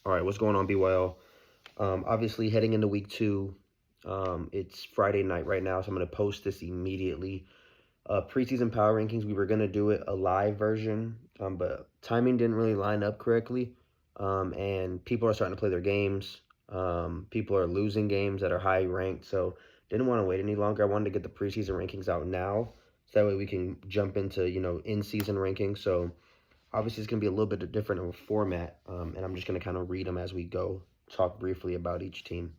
All right, what's going on, BYL? Obviously, heading into week two, it's Friday night right now, so I'm going to post this immediately. Preseason power rankings, we were going to do it a live version, but timing didn't really line up correctly, and people are starting to play their games. People are losing games that are high ranked, so didn't want to wait any longer. I wanted to get the preseason rankings out now, so that way we can jump into, in-season rankings. So obviously, it's going to be a little bit different of a format, and I'm just going to kind of read them as we go, talk briefly about each team.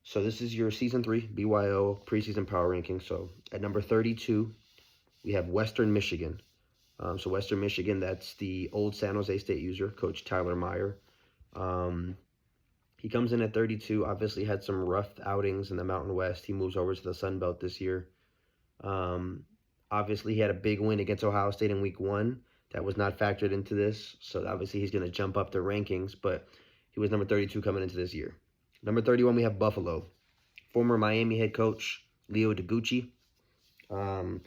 So this is your Season 3 BYO preseason power ranking. So at number 32, we have Western Michigan. So Western Michigan, that's the old San Jose State user, Coach Tyler Meyer. He comes in at 32, obviously had some rough outings in the Mountain West. He moves over to the Sun Belt this year. Obviously, he had a big win against Ohio State in week one. That was not factored into this. So obviously, he's going to jump up the rankings, but he was number 32 coming into this year. Number 31, we have Buffalo. Former Miami head coach Leo DeGucci. I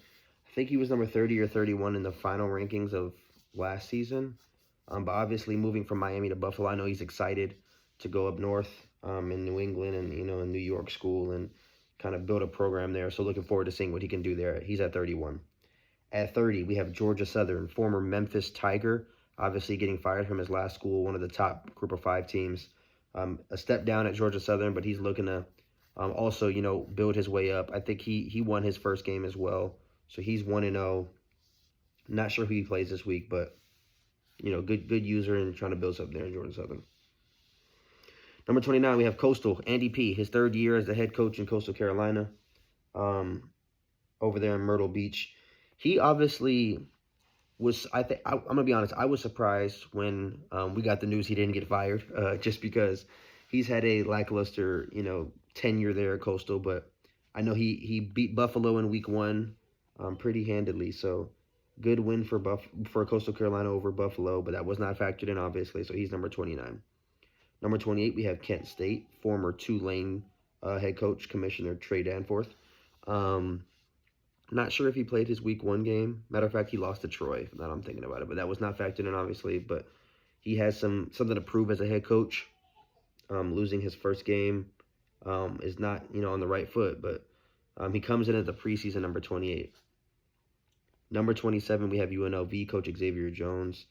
think he was number 30 or 31 in the final rankings of last season. But obviously, moving from Miami to Buffalo, I know he's excited to go up north in New England and, in New York school and kind of build a program there. So looking forward to seeing what he can do there. He's at 31. At 30, we have Georgia Southern, former Memphis Tiger, obviously getting fired from his last school, one of the top group of 5 teams. A step down at Georgia Southern, but he's looking to also, build his way up. I think he won his first game as well. So he's 1-0. Not sure who he plays this week, but, good user and trying to build something there in Georgia Southern. Number 29, we have Coastal, Andy P. His 3rd year as the head coach in Coastal Carolina, over there in Myrtle Beach. He obviously was, I'm going to be honest, I was surprised when we got the news he didn't get fired, just because he's had a lackluster, tenure there at Coastal. But I know he beat Buffalo in week one pretty handedly. So good win for Coastal Carolina over Buffalo, but that was not factored in, obviously. So he's number 29. Number 28, we have Kent State, former Tulane head coach, Commissioner Trey Danforth. Not sure if he played his week 1 game. Matter of fact, he lost to Troy, now I'm thinking about it. But that was not factored in, obviously. But he has something to prove as a head coach. Losing his first game is not, on the right foot. But he comes in at the preseason number 28. Number 27, we have UNLV coach Xavier Jones.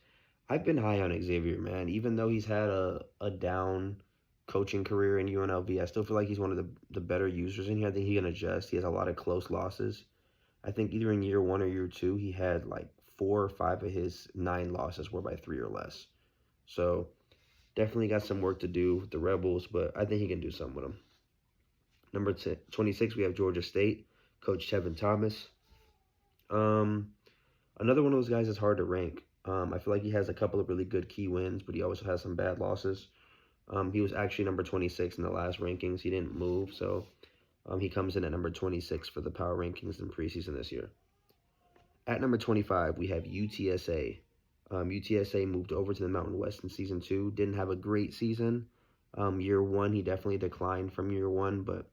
I've been high on Xavier, man. Even though he's had a down coaching career in UNLV, I still feel like he's one of the better users in here. I think he can adjust. He has a lot of close losses. I think either in year 1 or year 2, he had like 4 or 5 of his 9 losses were by 3 or less. So definitely got some work to do with the Rebels, but I think he can do something with them. Number 26, we have Georgia State, Coach Tevin Thomas. Another one of those guys that's hard to rank. I feel like he has a couple of really good key wins, but he also has some bad losses. He was actually number 26 in the last rankings. He didn't move, so he comes in at number 26 for the power rankings in preseason this year. At number 25, we have UTSA. UTSA moved over to the Mountain West in Season 2. Didn't have a great season. Year 1, he definitely declined from year 1, but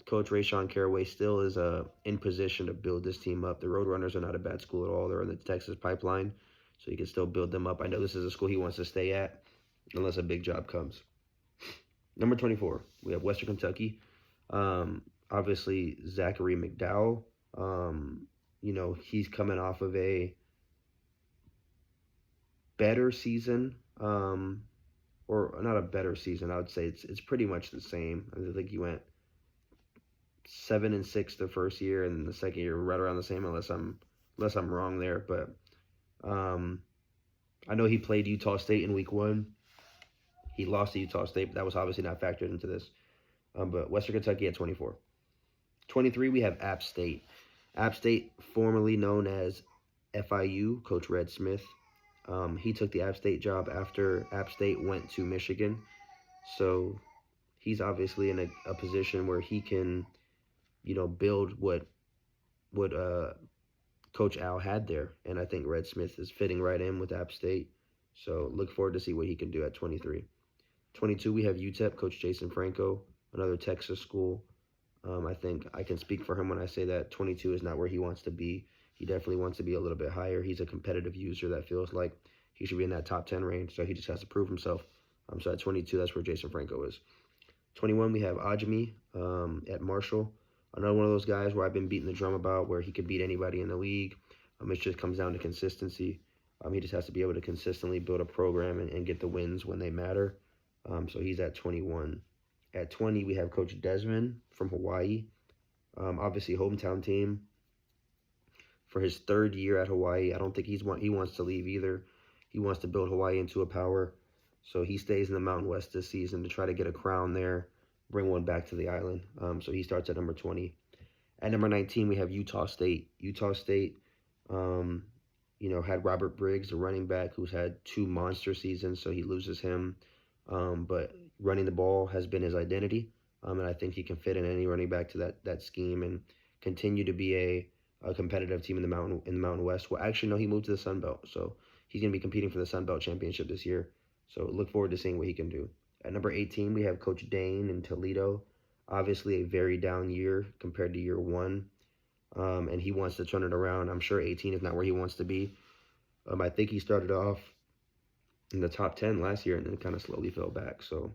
Coach Rashawn Caraway still is in position to build this team up. The Roadrunners are not a bad school at all. They're in the Texas pipeline, so he can still build them up. I know this is a school he wants to stay at unless a big job comes. Number 24, we have Western Kentucky. Obviously, Zachary McDowell. He's coming off of a better season, or not a better season. I would say it's pretty much the same. I think he went 7-6 the first year, and the second year right around the same, unless I'm wrong there. But I know he played Utah State in week 1. He lost to Utah State, but that was obviously not factored into this. But Western Kentucky at 24. 23, we have App State. App State, formerly known as FIU, Coach Red Smith. He took the App State job after App State went to Michigan. So he's obviously in a position where he can, build what Coach Al had there. And I think Red Smith is fitting right in with App State. So look forward to see what he can do at 23. 22, we have UTEP, Coach Jason Franco, another Texas school. I think I can speak for him when I say that 22 is not where he wants to be. He definitely wants to be a little bit higher. He's a competitive user that feels like he should be in that top 10 range, so he just has to prove himself. So at 22, that's where Jason Franco is. 21, we have Ajmi at Marshall. Another one of those guys where I've been beating the drum about, where he could beat anybody in the league. It just comes down to consistency. He just has to be able to consistently build a program and get the wins when they matter. So he's at 21. At 20, we have Coach Desmond from Hawaii. Obviously, hometown team. For his third year at Hawaii, I don't think he wants to leave either. He wants to build Hawaii into a power. So he stays in the Mountain West this season to try to get a crown there, bring one back to the island. So he starts at number 20. At number 19, we have Utah State. Utah State, had Robert Briggs, a running back who's had 2 monster seasons, so he loses him. But running the ball has been his identity, and I think he can fit in any running back to that scheme and continue to be a competitive team in the Mountain West. Well, actually, no, he moved to the Sun Belt, so he's going to be competing for the Sun Belt championship this year. So look forward to seeing what he can do. At number 18, we have Coach Dane in Toledo. Obviously, a very down year compared to year 1, and he wants to turn it around. I'm sure 18 is not where he wants to be. I think he started off in the top 10 last year and then kind of slowly fell back. So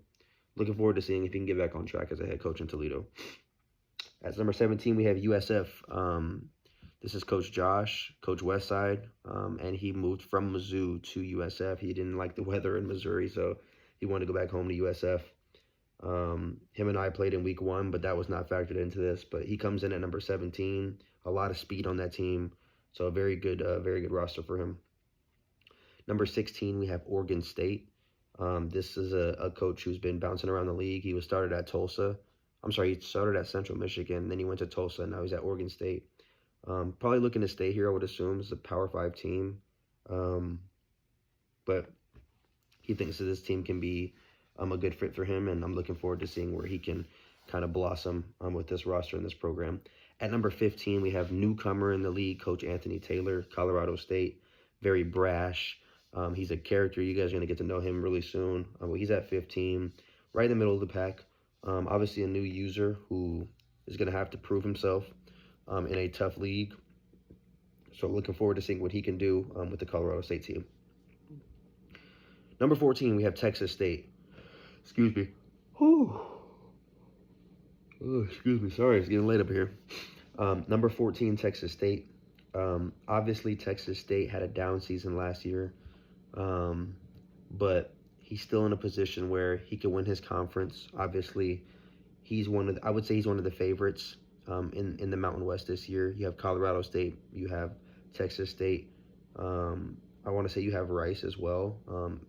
looking forward to seeing if he can get back on track as a head coach in Toledo. At number 17, we have USF. This is Coach Josh, Coach Westside, and he moved from Mizzou to USF. He didn't like the weather in Missouri, so he wanted to go back home to USF. Him and I played in week 1, but that was not factored into this. But he comes in at number 17. A lot of speed on that team, so a very good roster for him. Number 16, we have Oregon State. This is a coach who's been bouncing around the league. He started at Tulsa. He started at Central Michigan, then he went to Tulsa, and now he's at Oregon State. Probably looking to stay here, I would assume. It's a Power 5 team. But he thinks that this team can be a good fit for him, and I'm looking forward to seeing where he can kind of blossom with this roster and this program. At number 15, we have newcomer in the league, Coach Anthony Taylor, Colorado State. Very brash. He's a character. You guys are going to get to know him really soon. He's at 15, right in the middle of the pack. Obviously a new user who is going to have to prove himself in a tough league. So looking forward to seeing what he can do with the Colorado State team. Number 14, we have Texas State. Excuse me. Whew. Oh, excuse me. Sorry, it's getting late up here. Number 14, Texas State. Obviously, Texas State had a down season last year, but he's still in a position where he can win his conference. Obviously, I would say he's one of the favorites in the Mountain West this year. You have Colorado State, you have Texas State. I want to say you have Rice as well.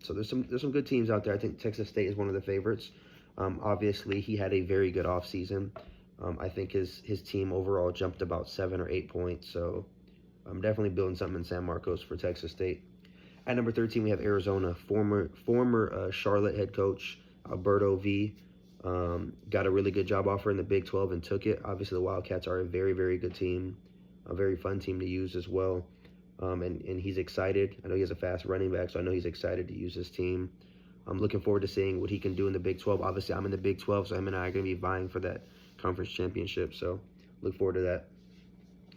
So there's some good teams out there. I think Texas State is one of the favorites. Obviously, he had a very good offseason. I think his team overall jumped about 7 or 8 points. So I'm definitely building something in San Marcos for Texas State. At number 13, we have Arizona. Former Charlotte head coach Alberto V. Got a really good job offer in the Big 12 and took it. Obviously, the Wildcats are a very, very good team, a very fun team to use as well. And he's excited. I know he has a fast running back, so I know he's excited to use his team. I'm looking forward to seeing what he can do in the Big 12. Obviously, I'm in the Big 12, so him and I are going to be vying for that conference championship. So look forward to that.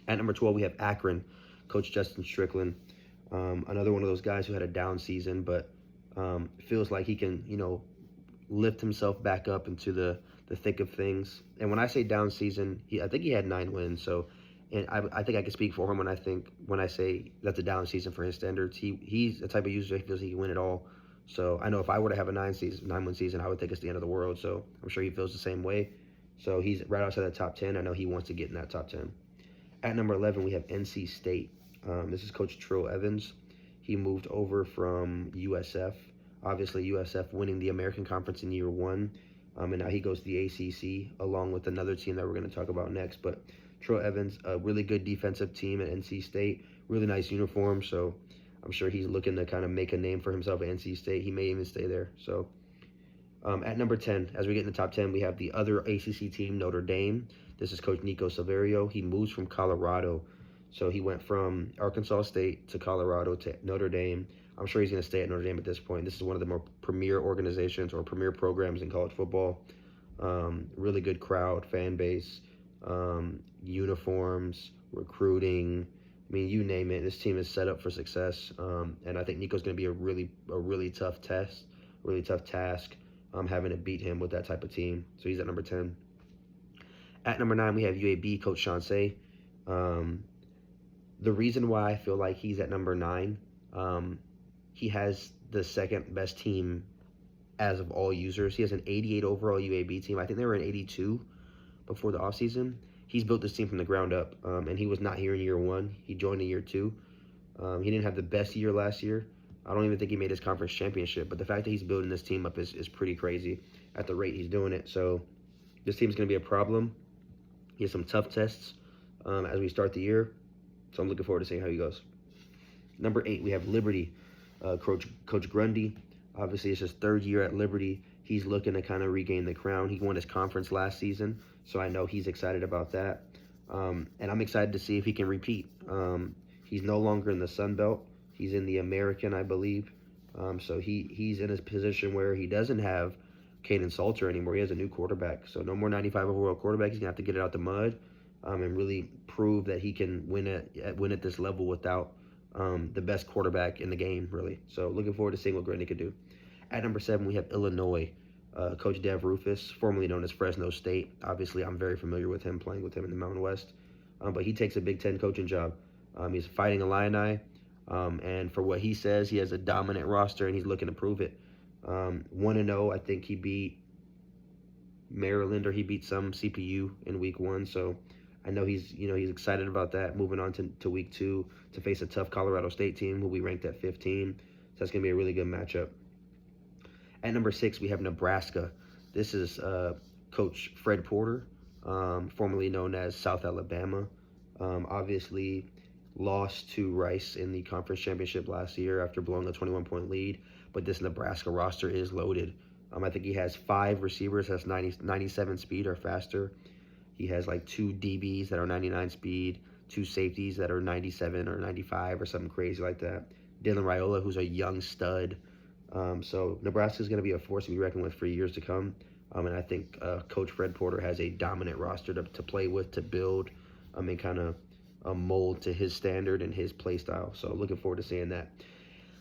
At number 12, we have Akron, Coach Justin Strickland. Another one of those guys who had a down season, but feels like he can, lift himself back up into the thick of things. And when I say down season, I think he had 9 wins. So, and I think I can speak for him when I say that's a down season for his standards. He's the type of user that feels he can win it all. So I know if I were to have a 9-win season, I would think it's the end of the world. So I'm sure he feels the same way. So he's right outside the top 10. I know he wants to get in that top 10. At number 11, we have NC State. This is Coach Trill Evans. He moved over from USF. Obviously, USF winning the American Conference in year 1. And now he goes to the ACC along with another team that we're going to talk about next. But Trill Evans, a really good defensive team at NC State. Really nice uniform. So I'm sure he's looking to kind of make a name for himself at NC State. He may even stay there. So at number 10, as we get in the top 10, we have the other ACC team, Notre Dame. This is Coach Nico Silverio. He moves from Colorado. So he went from Arkansas State to Colorado to Notre Dame. I'm sure he's going to stay at Notre Dame at this point. This is one of the more premier organizations or premier programs in college football. Really good crowd, fan base, uniforms, recruiting. I mean, you name it. This team is set up for success. And I think Nico's going to be a really tough test really tough task having to beat him with that type of team. So he's at number 10. At number 9, we have UAB coach Sean Say. The reason why I feel like he's at number 9, he has the second best team as of all users. He has an 88 overall UAB team. I think they were an 82 before the offseason. He's built this team from the ground up, and he was not here in year 1. He joined in year 2. He didn't have the best year last year. I don't even think he made his conference championship, but the fact that he's building this team up is pretty crazy at the rate he's doing it. So this team's going to be a problem. He has some tough tests as we start the year, so I'm looking forward to seeing how he goes. Number 8, we have Liberty, Coach Grundy. Obviously, it's his 3rd year at Liberty. He's looking to kind of regain the crown. He won his conference last season, so I know he's excited about that. And I'm excited to see if he can repeat. He's no longer in the Sun Belt. He's in the American, I believe. So he's in a position where he doesn't have Caden Salter anymore. He has a new quarterback. So no more 95 overall quarterback. He's going to have to get it out the mud and really prove that he can win at this level without the best quarterback in the game, really. So looking forward to seeing what Grundy could do. At number 7, we have Illinois. Coach Dev Rufus, formerly known as Fresno State. Obviously, I'm very familiar with him, playing with him in the Mountain West. But he takes a Big Ten coaching job. He's fighting Illini. And for what he says, he has a dominant roster, and he's looking to prove it. 1-0, I think he beat Maryland, or he beat some CPU in week 1. So I know he's excited about that. Moving on to week 2 to face a tough Colorado State team who we ranked at 15. So that's going to be a really good matchup. At number 6, we have Nebraska. This is Coach Fred Porter, formerly known as South Alabama. Obviously lost to Rice in the conference championship last year after blowing a 21-point lead. But this Nebraska roster is loaded. I think he has 5 receivers that's 97 speed or faster. He has like 2 DBs that are 99 speed, 2 safeties that are 97 or 95 or something crazy like that. Dylan Raiola, who's a young stud. So Nebraska is going to be a force to be reckoned with for years to come. And I think Coach Fred Porter has a dominant roster to play with, to build, and kind of mold to his standard and his play style. So looking forward to seeing that.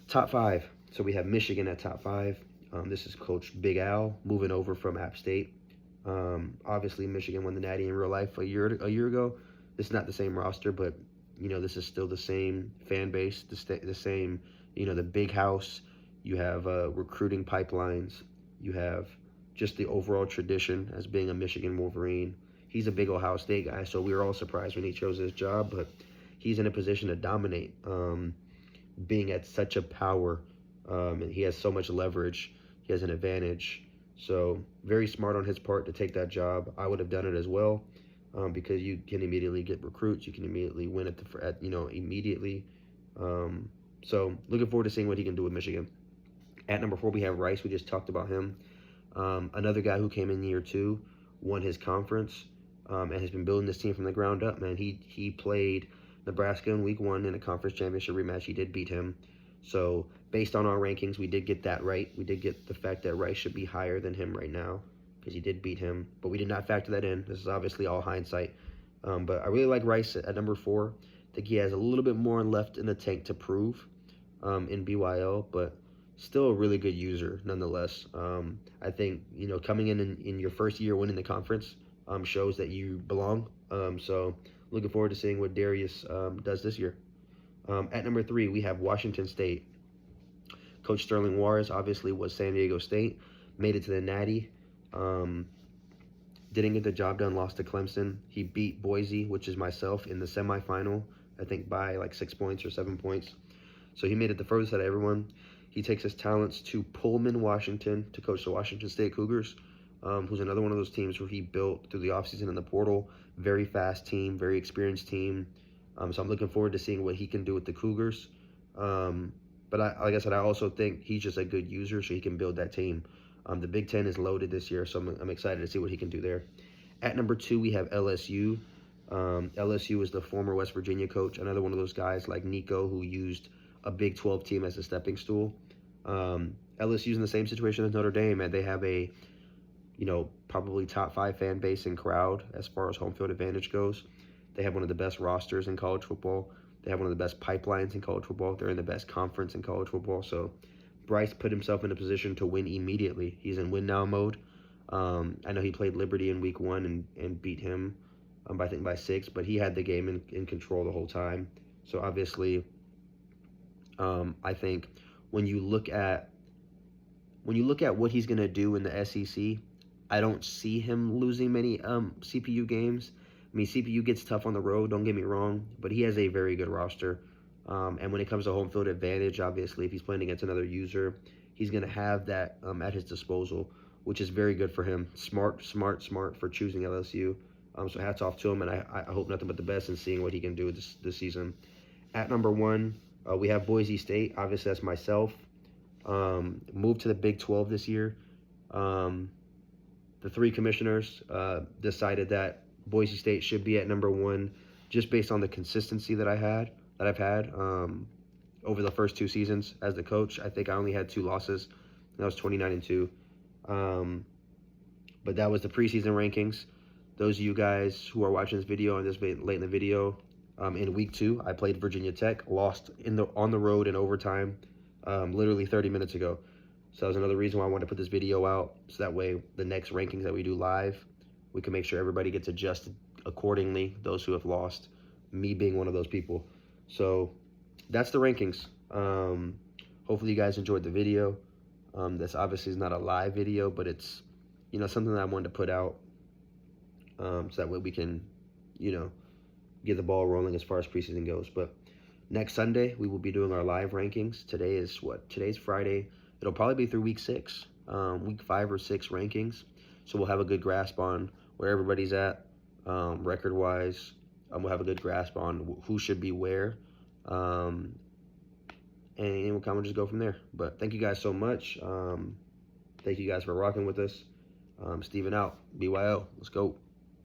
Top 5. So we have Michigan at top 5. This is Coach Big Al moving over from App State. Obviously, Michigan won the Natty in real life a year ago. This is not the same roster, but this is still the same fan base, the same, the big house. You have recruiting pipelines. You have just the overall tradition as being a Michigan Wolverine. He's a big Ohio State guy, so we were all surprised when he chose this job, but he's in a position to dominate, being at such a power, and he has so much leverage. He has an advantage. So very smart on his part to take that job. I would have done it as well, because you can immediately get recruits. You can immediately win immediately. So looking forward to seeing what he can do with Michigan. At number 4, we have Rice. We just talked about him. Another guy who came in year 2, won his conference, and has been building this team from the ground up, man. He played Nebraska in week 1 in a conference championship rematch. He did beat him. So based on our rankings, we did get that right. We did get the fact that Rice should be higher than him right now because he did beat him. But we did not factor that in. This is obviously all hindsight. But I really like Rice at number 4. I think he has a little bit more left in the tank to prove in BYL, but still a really good user nonetheless. I think, coming in your first year winning the conference shows that you belong. So looking forward to seeing what Darius does this year. At number 3, we have Washington State. Coach Sterling Juarez obviously was San Diego State, made it to the Natty. Didn't get the job done, lost to Clemson. He beat Boise, which is myself, in the semifinal, I think by like 6 points or 7 points. So he made it the furthest out of everyone. He takes his talents to Pullman, Washington, to coach the Washington State Cougars, who's another one of those teams where he built through the offseason in the portal. Very fast team, very experienced team. So I'm looking forward to seeing what he can do with the Cougars. But like I said, I also think he's just a good user, so he can build that team. The Big Ten is loaded this year, so I'm excited to see what he can do there. At number 2, we have LSU. LSU is the former West Virginia coach, another one of those guys like Nico who used a Big 12 team as a stepping stool. LSU's in the same situation as Notre Dame, and they have a, probably top 5 fan base and crowd as far as home field advantage goes. They have one of the best rosters in college football. They have one of the best pipelines in college football. They're in the best conference in college football. So Bryce put himself in a position to win immediately. He's in win now mode. I know he played Liberty in week 1 and beat him, I think by 6, but he had the game in control the whole time. So obviously, I think when you look at what he's gonna do in the SEC, I don't see him losing many CPU games. I mean, CPU gets tough on the road, don't get me wrong, but he has a very good roster. And when it comes to home field advantage, obviously, if he's playing against another user, he's going to have that at his disposal, which is very good for him. Smart for choosing LSU. So hats off to him, and I hope nothing but the best in seeing what he can do this season. At number 1, we have Boise State. Obviously, that's myself. Moved to the Big 12 this year. The 3 commissioners decided that Boise State should be at number 1 just based on the consistency that I've had over the first 2 seasons as the coach. I think I only had 2 losses. That was 29-2. But that was the preseason rankings. Those of you guys who are watching this video and this late in the video, in week 2, I played Virginia Tech, lost on the road in overtime, literally 30 minutes ago. So that was another reason why I wanted to put this video out, so that way the next rankings that we do live, we can make sure everybody gets adjusted accordingly, those who have lost, me being one of those people. So that's the rankings. Hopefully you guys enjoyed the video. This obviously is not a live video, but it's, something that I wanted to put out, so that way we can, get the ball rolling as far as preseason goes. But next Sunday, we will be doing our live rankings. Today's Friday. It'll probably be through week 6, week 5 or 6 rankings. So we'll have a good grasp on where everybody's at, record-wise. We'll have a good grasp on who should be where. And we'll kind of just go from there. But thank you guys so much. Thank you guys for rocking with us. Steven out. BYL. Let's go.